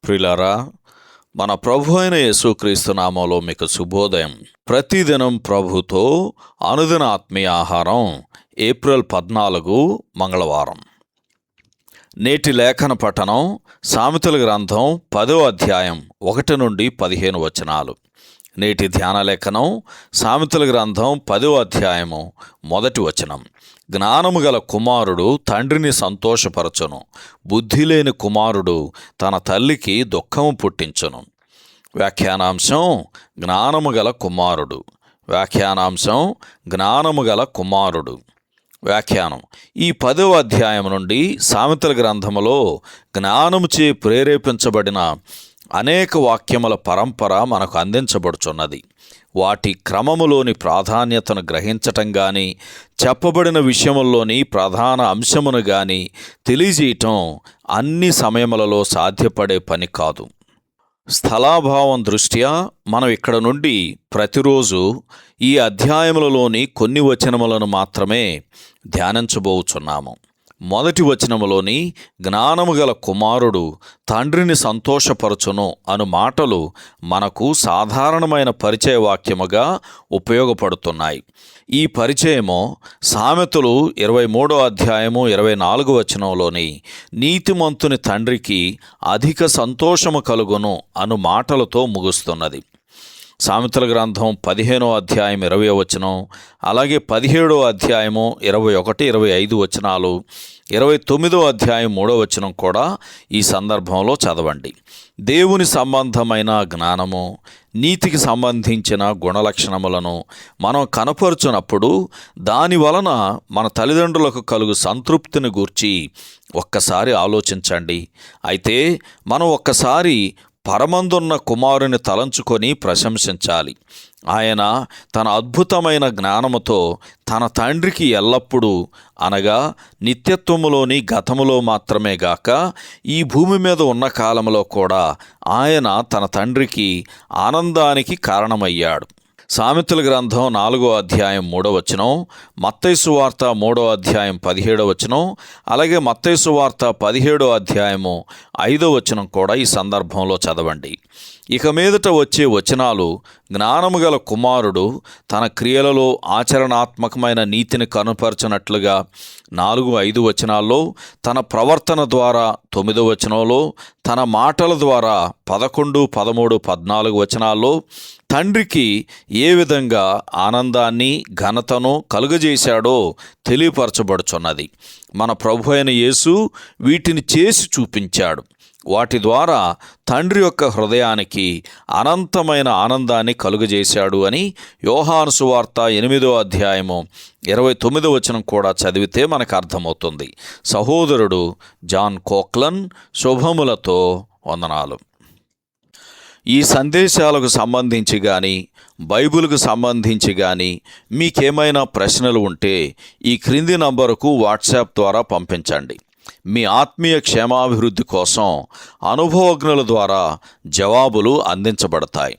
ప్రియులారా, మన ప్రభు అయిన యేసుక్రీస్తు నామంలో మీకు శుభోదయం. ప్రతిదినం ప్రభుతో అనుదిన ఆత్మీయ ఆహారం. ఏప్రిల్ 14 మంగళవారం. నేటి లేఖన పఠనం సామెతల గ్రంథం 10వ అధ్యాయం 1 నుండి 15 వచనాలు. నేటి ధ్యాన లేఖనం సామెతల గ్రంథం 10వ అధ్యాయము 1 వచనం. జ్ఞానము గల కుమారుడు తండ్రిని సంతోషపరచును, బుద్ధి లేని కుమారుడు తన తల్లికి దుఃఖము పుట్టించును. వ్యాఖ్యానాంశం జ్ఞానము గల కుమారుడు. వ్యాఖ్యానాంశం జ్ఞానము గల కుమారుడు. వ్యాఖ్యానం: ఈ 10వ అధ్యాయం నుండి సామెతల గ్రంథములో జ్ఞానముచే ప్రేరేపించబడిన అనేక వాక్యముల పరంపర మనకు అందించబడుచున్నది. వాటి క్రమములోని ప్రాధాన్యతను గ్రహించటం గాని, చెప్పబడిన విషయముల్లోని ప్రధాన అంశమును గాని తెలియజేయటం అన్ని సమయములలో సాధ్యపడే పని కాదు. స్థలాభావం దృష్ట్యా మనం ఇక్కడ నుండి ప్రతిరోజు ఈ అధ్యాయములలోని కొన్ని వచనములను మాత్రమే ధ్యానించబోచున్నాము. 1 వచనములోని జ్ఞానము గల కుమారుడు తండ్రిని సంతోషపరచును అను మాటలు మనకు సాధారణమైన పరిచయ వాక్యముగా ఉపయోగపడుతున్నాయి. ఈ పరిచయము సామెతలు 23వ అధ్యాయము 24 వచనంలోని నీతిమంతుని తండ్రికి అధిక సంతోషము కలుగును అను మాటలతో ముగుస్తున్నది. సామెతల గ్రంథం 15వ అధ్యాయం 20వ వచనం, అలాగే 17వ అధ్యాయము 21, 25 వచనాలు, 29వ అధ్యాయం 3వ వచనం కూడా ఈ సందర్భంలో చదవండి. దేవుని సంబంధమైన జ్ఞానము, నీతికి సంబంధించిన గుణలక్షణములను మనం కనపరుచున్నప్పుడు దాని వలన మన తల్లిదండ్రులకు కలుగు సంతృప్తిని గూర్చి ఒక్కసారి ఆలోచించండి. అయితే మనం ఒక్కసారి పరమందున్న కుమారుని తలంచుకొని ప్రశంసించాలి. ఆయన తన అద్భుతమైన జ్ఞానముతో తన తండ్రికి ఎల్లప్పుడూ, అనగా నిత్యత్వములోని గతములో మాత్రమే గాక ఈ భూమి మీద ఉన్న కాలంలో కూడా ఆయన తన తండ్రికి ఆనందానికి కారణమయ్యాడు. సామెతల గ్రంథం 4వ అధ్యాయం 3వ వచనం, మత్తయి సువార్త 3వ అధ్యాయం 17వ వచనం, అలాగే మత్తయి సువార్త 17వ అధ్యాయము 5వ వచనం కూడా ఈ సందర్భంలో చదవండి. ఇక మీదట వచ్చే వచనాలు జ్ఞానము గల కుమారుడు తన క్రియలలో ఆచరణాత్మకమైన నీతిని కనుపరచినట్లుగా 4-5 వచనాల్లో, తన ప్రవర్తన ద్వారా 9వ వచనంలో, తన మాటల ద్వారా 11, 13, 14 వచనాల్లో తండ్రికి ఏ విధంగా ఆనందాన్ని, ఘనతను కలుగజేశాడో తెలియపరచబడుచున్నది. మన ప్రభు అయిన యేసు వీటిని చేసి చూపించాడు. వాటి ద్వారా తండ్రి యొక్క హృదయానికి అనంతమైన ఆనందాన్ని కలుగజేశాడు అని యోహాను సువార్త 8వ అధ్యాయము 29వ వచనం కూడా చదివితే మనకు అర్థమవుతుంది. సహోదరుడు జాన్ కోక్లన్ శుభములతో వందనాలు. ఈ సందేశాలకు సంబంధించి కానీ, బైబిల్కు సంబంధించి కానీ మీకేమైనా ప్రశ్నలు ఉంటే ఈ క్రింది నంబరుకు వాట్సాప్ ద్వారా పంపించండి. మీ ఆత్మీయ క్షేమాభివృద్ధి కోసం అనుభవజ్ఞుల ద్వారా జవాబులు అందించబడతాయి.